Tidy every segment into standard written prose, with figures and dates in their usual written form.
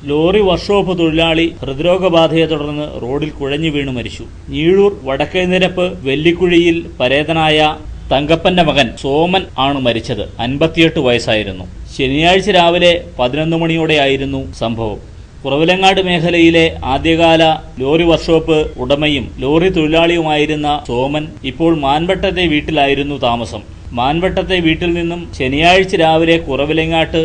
Lorry workshop തൊഴിലാളി ഹൃദ്രോഗബാധയെ തുടർന്ന് റോഡിൽ കുഴഞ്ഞു വീണ് മരിച്ചു. ഞീഴൂർ വടക്കേനിരപ്പ് വെല്ലിക്കുഴിയിൽ പരേതനായ തങ്കപ്പന്റെ മകൻ സോമൻ ആണ് മരിച്ചത്. 58 വയസ്സായിരുന്നു. ശനിയാഴ്ച രാവിലെ 11 മണിയോടെയായിരുന്നു സംഭവം. കുറവിലങ്ങാട് മേഖലയിലെ ആദ്യകാല ലോറി വർക്ക്ഷോപ്പ് ഉടമയും ലോറി തൊഴിലാളിയുമായിരുന്ന സോമൻ ഇപ്പോൾ മാൻവട്ടത്തെ വീട്ടിലായിരുന്നു താമസം. മാൻവട്ടത്തെ വീട്ടിൽ നിന്നും ശനിയാഴ്ച രാവിലെ കുറവിലങ്ങാട്ട്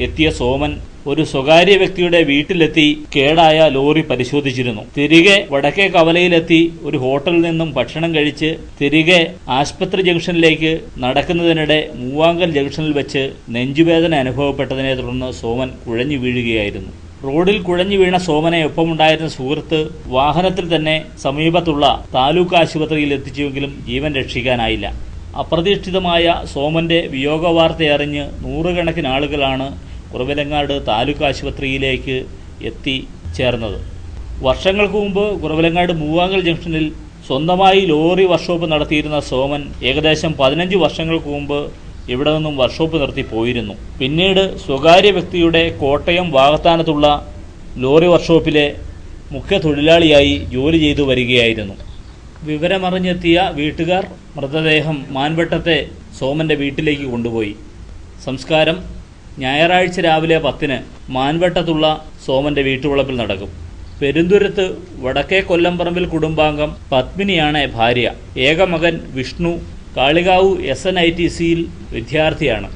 എത്തിയ സോമൻ ഒരു സ്വകാര്യ വ്യക്തിയുടെ വീട്ടിലെത്തി കേടായ ലോറി പരിശോധിച്ചിരുന്നു. തിരികെ വടക്കേ കവലയിലെത്തി ഒരു ഹോട്ടലിൽ നിന്നും ഭക്ഷണം കഴിച്ച് തിരികെ ആശുപത്രി ജംഗ്ഷനിലേക്ക് നടക്കുന്നതിനിടെ മൂവാങ്കൽ ജംഗ്ഷനിൽ വെച്ച് നെഞ്ചുവേദന അനുഭവപ്പെട്ടതിനെ തുടർന്ന് സോമൻ കുഴഞ്ഞു വീഴുകയായിരുന്നു. റോഡിൽ കുഴഞ്ഞു വീണ സോമനെ ഒപ്പമുണ്ടായിരുന്ന സുഹൃത്ത് വാഹനത്തിൽ തന്നെ സമീപത്തുള്ള താലൂക്ക് ആശുപത്രിയിൽ എത്തിച്ചുവെങ്കിലും ജീവൻ രക്ഷിക്കാനായില്ല. അപ്രതീക്ഷിതമായ സോമന്റെ വിയോഗവാർത്തയറിഞ്ഞ് നൂറുകണക്കിന് ആളുകളാണ് കുറവിലങ്ങാട് താലൂക്ക് ആശുപത്രിയിലേക്ക് എത്തിച്ചേർന്നത്. വർഷങ്ങൾക്ക് മുമ്പ് കുറവിലങ്ങാട് മൂവാങ്കൽ ജംഗ്ഷനിൽ സ്വന്തമായി ലോറി വർക്ക്ഷോപ്പ് നടത്തിയിരുന്ന സോമൻ ഏകദേശം 15 വർഷങ്ങൾക്ക് മുമ്പ് ഇവിടെ നിന്നും വർക്ക്ഷോപ്പ് നിർത്തി പോയിരുന്നു. പിന്നീട് സ്വകാര്യ വ്യക്തിയുടെ കോട്ടയം വാകത്താനത്തുള്ള ലോറി വർക്ക്ഷോപ്പിലെ മുഖ്യ തൊഴിലാളിയായി ജോലി ചെയ്തു വരികയായിരുന്നു. വിവരമറിഞ്ഞെത്തിയ വീട്ടുകാർ മൃതദേഹം മാൻവട്ടത്തെ സോമന്റെ വീട്ടിലേക്ക് കൊണ്ടുപോയി. സംസ്കാരം ഞായറാഴ്ച രാവിലെ 10-ന് മാൻവട്ടത്തുള്ള സോമന്റെ വീട്ടുവളപ്പിൽ നടക്കും. പെരുന്തുരുത്ത് വടക്കേ കൊല്ലംപറമ്പിൽ കുടുംബാംഗം പത്മിനിയാണ് ഭാര്യ. ഏക മകൻ വിഷ്ണു കാളികാവ് SNITCയിൽ വിദ്യാർത്ഥിയാണ്.